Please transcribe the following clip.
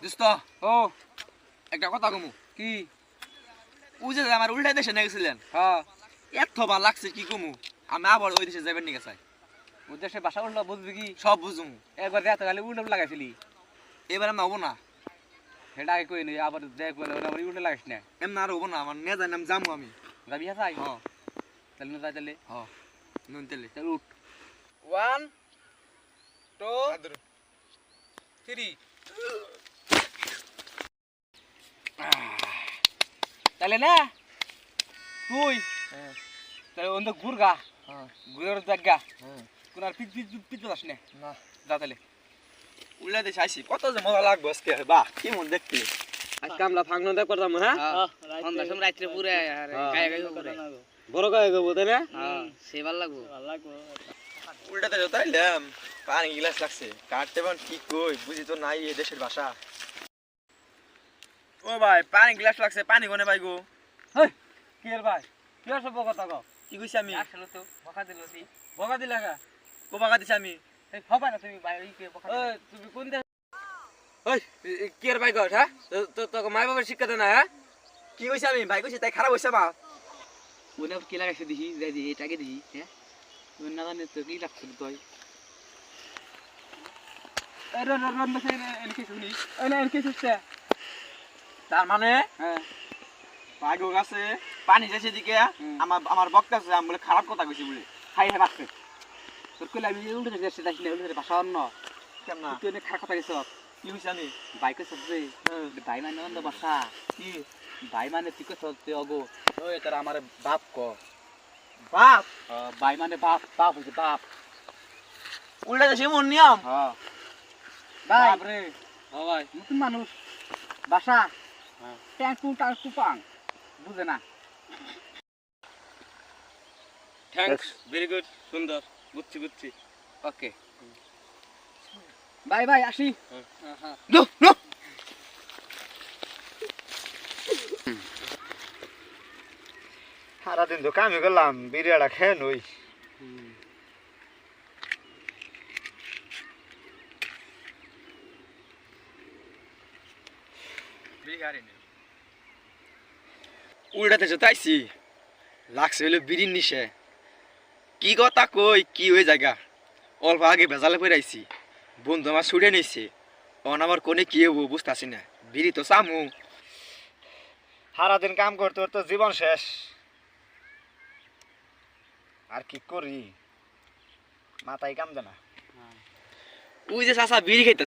দোস্ত ও একটা কথা কমু কি ওই যে আমার উল্টা দেশে নিয়ে গেছিলেন হ্যাঁ এত ভালো লাগছে কি কমু আমি আবার ওই দেশে যাবেন নিয়ে চাই উদ্দেশ্যে বাসা উল্টো বুঝবি কি সব বুঝুম একবার দেখ তাহলে উল্টো লাগাইছিলি এবার আমি হবো না সেটা আগে কই নি আবার দেখ বলে আবার উল্টো লাগাইস না এমন আর হবো না আমার নিয়ে যাই আমি যাবো আমি যাবি হাসাই হ তাহলে না যাই তাহলে হ নুন তেলে চল উঠ 1 2 3 তাহলে না তুই তাহলে অন্য ঘুরগা ঘুরে জায়গা কোন আর পিছ যাস না না যা তাহলে উল্টা দেশে আইসি কত যে মজা লাগবে আজকে বাহ কি মন দেখতে আজকে আমরা ফাংশন দেখ করতাম হ্যাঁ সন্ধ্যার সময় রাত্রে পুরে আর গায়ে গায়ে করে বড় গায়ে গো তাই না সে ভালো লাগবো উল্টা দেশে তাইলাম পানি গিলাস লাগছে কাটতে পান কি কই বুঝি তো নাই এই দেশের ভাষা ও ভাই পানি গ্লাস লাগছে পানি কোনে পাই গো হেই কি এর ভাই কি আর সব কথা কও কি কইছি আমি আসলে তো বকা দিল তুই বকা দিলা গা কো বাগা দিছি আমি এই হবে না তুমি বাইরে কি বকা ওই তুমি কোন দেশ ওই কি এর ভাই গট হ্যাঁ তো তো মাই বাবার শিক্ষা দেনা হ্যাঁ কি কইছি আমি ভাই কইছি তাই খারাপ হইছে বা ওনে কি লাগাইছে দেখি যাই দি এটাকে দেখি হ্যাঁ ওই না জানে তো কি লাগছে তুই এই রন রন বসে এনকে শুনি এই না এনকে শুনছে তার মানে হ্যাঁ ভাগ্য গাছে পানি যাচ্ছে দিকে আমার বক্তা আছে আমি বলে খারাপ কথা কইছি বলে হাই হাই বাসে তোর কইলা আমি উল্টো দেশে যাইছি না উল্টো ভাষা অন্য কেমন না তুই এনে খা কথা গেছ কি কইছি আমি বাইকে সবজে ভাই মানে অন্য ভাষা কি ভাই মানে তুই কত তুই অগো ওই তোর আমার বাপ ক বাপ ভাই মানে বাপ বাপ হইছে বাপ উল্টা দেশে মন নিয়ম হ্যাঁ ভাই বাপ রে ও ভাই নতুন মানুষ বাসা হ্যাঁ ট্যাঙ্কু টাঙ্কু পাং বুঝে না থ্যাঙ্কস ভেরি গুড সুন্দর বুঝছি বুঝছি ওকে ভাই ভাই আসি নো নো সারাদিন তো কামে গেলাম বিরিয়াটা খেয়ে নই উল্টাতে যে তাইছি লাগছে হইলো বিড়ির নিশে কি কথা কই কি হয়ে জায়গা অল্প আগে ভেজালে পড়ে আইছি বন্ধু আমার ছুটে নিছে অন আমার কোনে কি হবো বুঝতেছি না বিড়ি তো চামু সারাদিন কাম করতে করতে জীবন শেষ আর কি করি মাথায় কাম দেনা ওই যে চাচা বিড়ি খাইতে